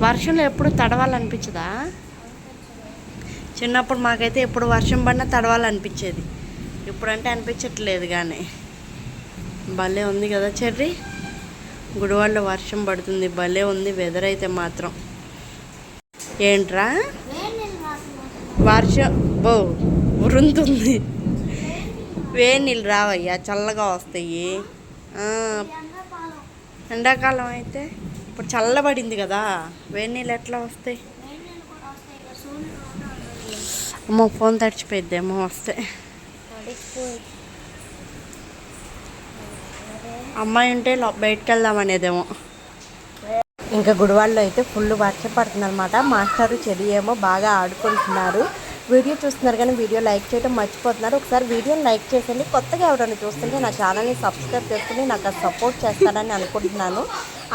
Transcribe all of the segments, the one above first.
వర్షంలో ఎప్పుడు తడవాలనిపించదా? చిన్నప్పుడు మాకైతే ఎప్పుడు వర్షం పడినా తడవాలనిపించేది. ఇప్పుడంటే అనిపించట్లేదు. కానీ భలే ఉంది కదా చెర్రీ. గుడివాడలో వర్షం పడుతుంది. భలే ఉంది వెదర్ అయితే మాత్రం. ఏంట్రా వర్షం బో ఉరుంతుంది. వేడి నీళ్ళు రావయ్యా, చల్లగా వస్తాయి. ఎండాకాలం అయితే ఇప్పుడు చల్లబడింది కదా, వేడి నీళ్ళు ఎట్లా వస్తాయి? అమ్మో ఫోన్ తడిచిపోయిద్దేమో వస్తే. అమ్మాయి ఉంటే బయటకు వెళ్దామనేదేమో. ఇంకా గుడివాడలో అయితే ఫుల్ వర్షం పడుతుంది అనమాట. మాస్టారు చెల్లి ఏమో బాగా ఆడుకుంటున్నారు. వీడియో చూస్తున్నారు కానీ వీడియో లైక్ చేయడం మర్చిపోతున్నారు. ఒకసారి వీడియోని లైక్ చేసేయండి. కొత్తగా ఎవరైనా చూస్తుంటే నా ఛానల్ని సబ్స్క్రైబ్ చేసుకుని నాకు సపోర్ట్ చేస్తారని అనుకుంటున్నాను.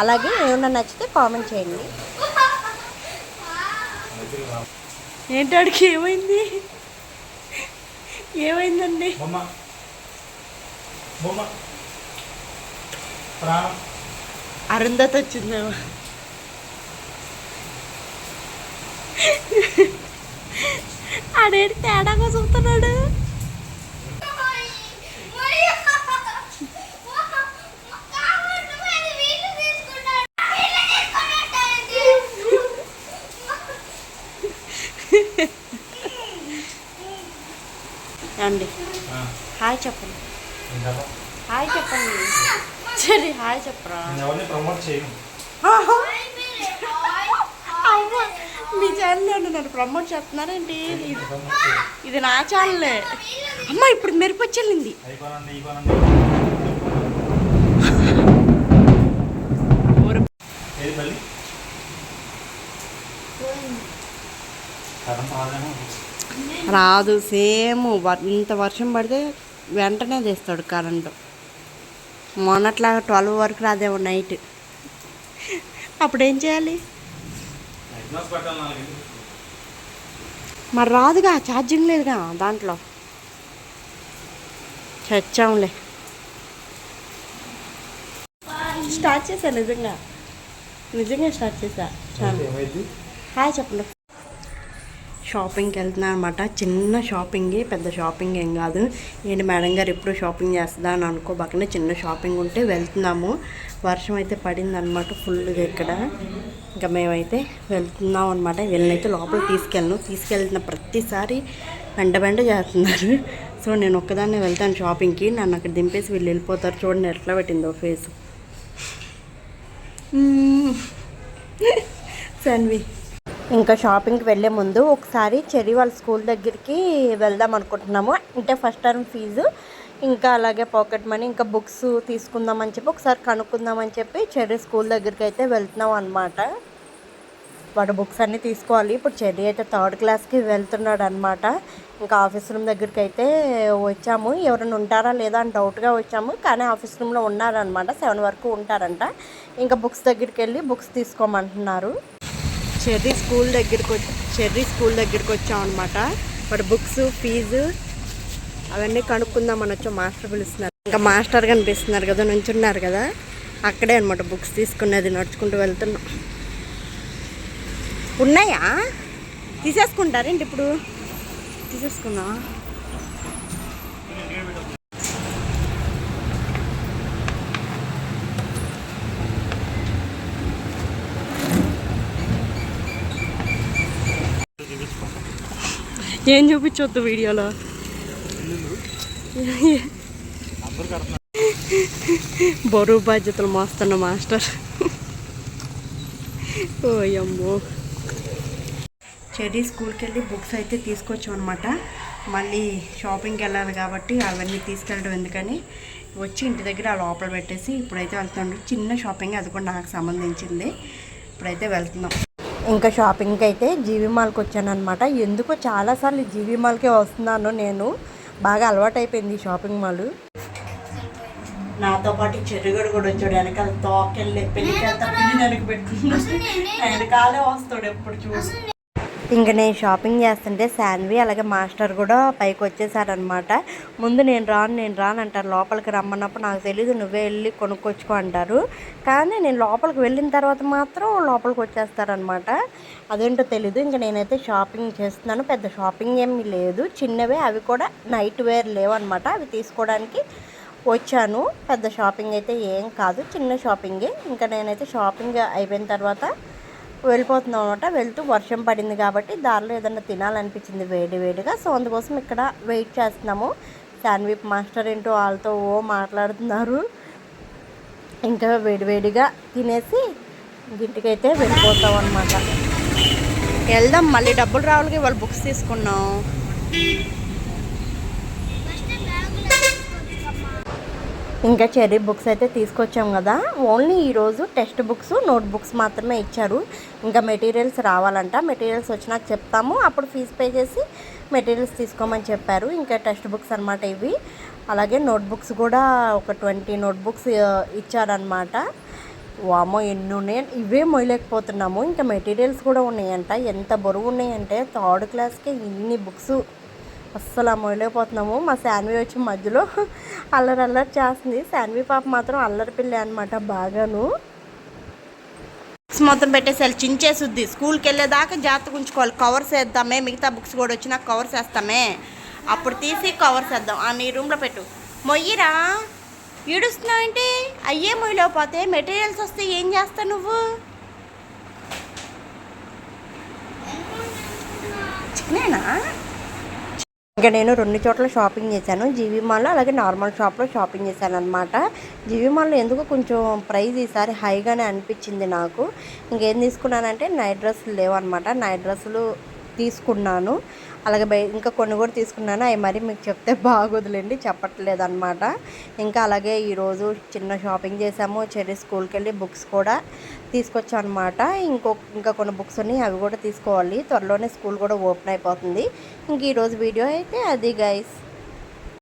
అలాగే ఏమన్నా నచ్చితే కామెంట్ చేయండి. ఏంటాడికి ఏమైంది? ఏమైందండి? అరుంధతి వచ్చిందేమో. ఆడేడు తేడాగా చూస్తున్నాడు. అండి హాయ్ చెప్పండి. హాయ్ చెప్పండి. సరే హాయ్ చెప్పరా. మీ ఛానల్ నన్ను ప్రమోట్ చేస్తున్నారేంటి? ఇది నా ఛానలే. అమ్మ ఇప్పుడు మెరుపు వచ్చేళ్ళింది. రాదు. సేమ్ ఇంత వర్షం పడితే వెంటనే తీస్తాడు కరెంటు. మొన్నట్లాగా 12 వరకు రాదేమో నైట్. అప్పుడు ఏం చేయాలి మరి? రాదుగా, ఛార్జింగ్ లేదుగా దాంట్లో. చచ్చాంలే. స్టార్ట్ చేశా నిజంగా స్టార్ట్ చేశా. హాయ్ చెప్పండి. షాపింగ్కి వెళ్తున్నాను అనమాట. చిన్న షాపింగ్, పెద్ద షాపింగ్ ఏం కాదు. ఏంటి మేడం గారు ఎప్పుడు షాపింగ్ చేస్తుందా అని అనుకోబాకనే చిన్న షాపింగ్ ఉంటే వెళ్తున్నాము. వర్షం అయితే పడిందనమాట ఫుల్గా ఇక్కడ. ఇంకా మేమైతే వెళ్తున్నాం అనమాట. వీళ్ళనైతే లోపల తీసుకెళ్తున్న ప్రతిసారి వెంట చేస్తున్నారు. సో నేను ఒక్కదాన్నే వెళ్తాను షాపింగ్కి. నన్ను అక్కడ దింపేసి వీళ్ళు వెళ్ళిపోతారు. చూడండి ఎట్లా పెట్టిందో ఫేస్. సన్వి ఇంకా షాపింగ్కి వెళ్ళే ముందు ఒకసారి చెర్రీ వాళ్ళ స్కూల్ దగ్గరికి వెళ్దాం అనుకుంటున్నాము. అంటే ఫస్ట్ టర్మ్ ఫీజు, ఇంకా అలాగే పాకెట్ మనీ, ఇంకా బుక్స్ తీసుకుందామని చెప్పి ఒకసారి కనుక్కుందామని చెప్పి చెర్రీ స్కూల్ దగ్గరికి అయితే వెళ్తున్నాం అనమాట. వాడు బుక్స్ అన్నీ తీసుకోవాలి. ఇప్పుడు చెర్రీ అయితే 3rd క్లాస్కి వెళ్తున్నాడు అనమాట. ఇంకా ఆఫీస్ రూమ్ దగ్గరికి అయితే వచ్చాము. ఎవరైనా ఉంటారా లేదా అని డౌట్గా వచ్చాము, కానీ ఆఫీస్ రూమ్లో ఉన్నారనమాట. 7 వరకు ఉంటారంట. ఇంకా బుక్స్ దగ్గరికి వెళ్ళి బుక్స్ తీసుకోమంటున్నారు. చెర్రీ స్కూల్ దగ్గరికి వచ్చాం అనమాట. వాడు బుక్స్, ఫీజు అవన్నీ కనుక్కుందామని వచ్చాం. మాస్టర్ పిలుస్తున్నారు. ఇంకా మాస్టర్ కనిపిస్తున్నారు కదా, నుంచున్నారు కదా, అక్కడే అనమాట బుక్స్ తీసుకునేది. నడుచుకుంటూ వెళ్తున్నాం. ఉన్నాయా? తీసేసుకుంటారేంటి? ఇప్పుడు తీసేసుకున్నా. ఏం చూపించొద్దు వీడియోలో. బరువు బాధ్యతలు మోస్తున్న మాస్టర్. ఓయమ్మో. చెర్రీ స్కూల్కి వెళ్ళి బుక్స్ అయితే తీసుకొచ్చాం అనమాట. మళ్ళీ షాపింగ్కి వెళ్ళాలి కాబట్టి అవన్నీ తీసుకెళ్ళడం ఎందుకని వచ్చి ఇంటి దగ్గర లోపల పెట్టేసి ఇప్పుడైతే వెళ్తున్నాం. చిన్న షాపింగ్, అది కూడా నాకు సంబంధించింది. ఇప్పుడైతే వెళ్తున్నాం. ఇంకా షాపింగ్కి అయితే జీవీ మాల్కి వచ్చాను అనమాట. ఎందుకో చాలాసార్లు జీవీ మాల్కే వస్తున్నాను నేను. బాగా అలవాటైపోయింది ఈ షాపింగ్ మాల్. నాతో పాటు చెరుగడు కూడా వచ్చాడు. వెనకాల తోకెళ్ళి పెళ్ళికి వెళ్తా పిల్లి వెనక పెట్టుకున్నాడు. వెనకాలే వస్తాడు ఎప్పుడు చూసి. ఇంక నేను షాపింగ్ చేస్తుంటే శాన్వి అలాగే మాస్టర్ కూడా పైకి వచ్చేసారనమాట. ముందు నేను రాను అంటారు. లోపలికి రమ్మన్నప్పుడు నాకు తెలీదు, నువ్వే వెళ్ళి కొనుక్కొచ్చుకో అంటారు. కానీ నేను లోపలికి వెళ్ళిన తర్వాత మాత్రం లోపలికి వచ్చేస్తారనమాట. అదేంటో తెలీదు. ఇంక నేనైతే షాపింగ్ చేస్తున్నాను. పెద్ద షాపింగ్ ఏమీ లేదు, చిన్నవే, అవి కూడా నైట్ వేర్ లేవన్నమాట. అవి తీసుకోవడానికి వచ్చాను. పెద్ద షాపింగ్ అయితే ఏం కాదు, చిన్న షాపింగే. ఇంకా నేనైతే షాపింగ్ అయిపోయిన తర్వాత వెళ్ళిపోతున్నాం అనమాట. వెళ్తూ వర్షం పడింది కాబట్టి దారిలో ఏదైనా తినాలనిపించింది వేడిగా. సో అందుకోసం ఇక్కడ వెయిట్ చేస్తున్నాము. శాన్విప్ మాస్టర్ ఏంటో వాళ్ళతో మాట్లాడుతున్నారు. ఇంకా వేడిగా తినేసి ఇంటికైతే వెళ్ళిపోతాం అనమాట. వెళ్దాం, మళ్ళీ డబ్బులు రావాలి. వాళ్ళు బుక్స్ తీసుకున్నాం. ఇంకా చెర్రీ బుక్స్ అయితే తీసుకొచ్చాం కదా. ఓన్లీ ఈరోజు టెక్స్ట్ బుక్స్, నోట్ బుక్స్ మాత్రమే ఇచ్చారు. ఇంకా మెటీరియల్స్ రావాలంట. మెటీరియల్స్ వచ్చినాక చెప్తాము, అప్పుడు ఫీజు పే చేసి మెటీరియల్స్ తీసుకోమని చెప్పారు. ఇంకా టెక్స్ట్ బుక్స్ అనమాట ఇవి. అలాగే నోట్ బుక్స్ కూడా ఒక 20 నోట్ బుక్స్ ఇచ్చారనమాట. వామో ఎన్ని ఉన్నాయి, ఇవే మొయ్యలేకపోతున్నాము. ఇంకా మెటీరియల్స్ కూడా ఉన్నాయంట. ఎంత బరువు ఉన్నాయంటే 3rd క్లాస్కే ఇన్ని బుక్స్ అస్సలు మొయ్యలేకపోతున్నాము. మా శాన్వి వచ్చి మధ్యలో అల్లరి చేస్తుంది. శాన్వి పాప మాత్రం అల్లరి పిల్ల అనమాట బాగాను. బుక్స్ మొత్తం పెట్టేసి చించేసుద్ది. స్కూల్కి వెళ్ళేదాకా జాగ్రత్తగా ఉంచుకోవాలి. కవర్స్ వేద్దామే, మిగతా బుక్స్ కూడా వచ్చినా కవర్స్ వేస్తామే, అప్పుడు తీసి కవర్స్ వేద్దాం. నీ రూమ్లో పెట్టు. మొయ్యిరా, ఈడుస్తున్నావు ఏంటి? అయ్యే మొయ్యలేకపోతే మెటీరియల్స్ వస్తే ఏం చేస్తావు నువ్వు? చిన్ననా? ఇంకా నేను 2 చోట్ల షాపింగ్ చేశాను. జీవీ మాల్లో అలాగే నార్మల్ షాప్లో షాపింగ్ చేశాను అనమాట. జీవీ మాల్లో ఎందుకో కొంచెం ప్రైస్ ఈసారి హైగానే అనిపించింది నాకు. ఇంకేం తీసుకున్నానంటే నైట్ డ్రెస్సులు లేవన్నమాట. నైట్ డ్రెస్సులు తీసుకున్నాను. అలాగే ఇంకా కొన్ని కూడా తీసుకున్నాను. అవి మరి మీకు చెప్తే బాగోదులేండి, చెప్పట్లేదు అనమాట. ఇంకా అలాగే ఈరోజు చిన్న షాపింగ్ చేసాము. చెర్రీ స్కూల్కి వెళ్ళి బుక్స్ కూడా తీసుకొచ్చాం అనమాట. ఇంకా కొన్ని బుక్స్ ఉన్నాయి, అవి కూడా తీసుకోవాలి. త్వరలోనే స్కూల్ కూడా ఓపెన్ అయిపోతుంది. ఇంక ఈరోజు వీడియో అయితే అది గైస్.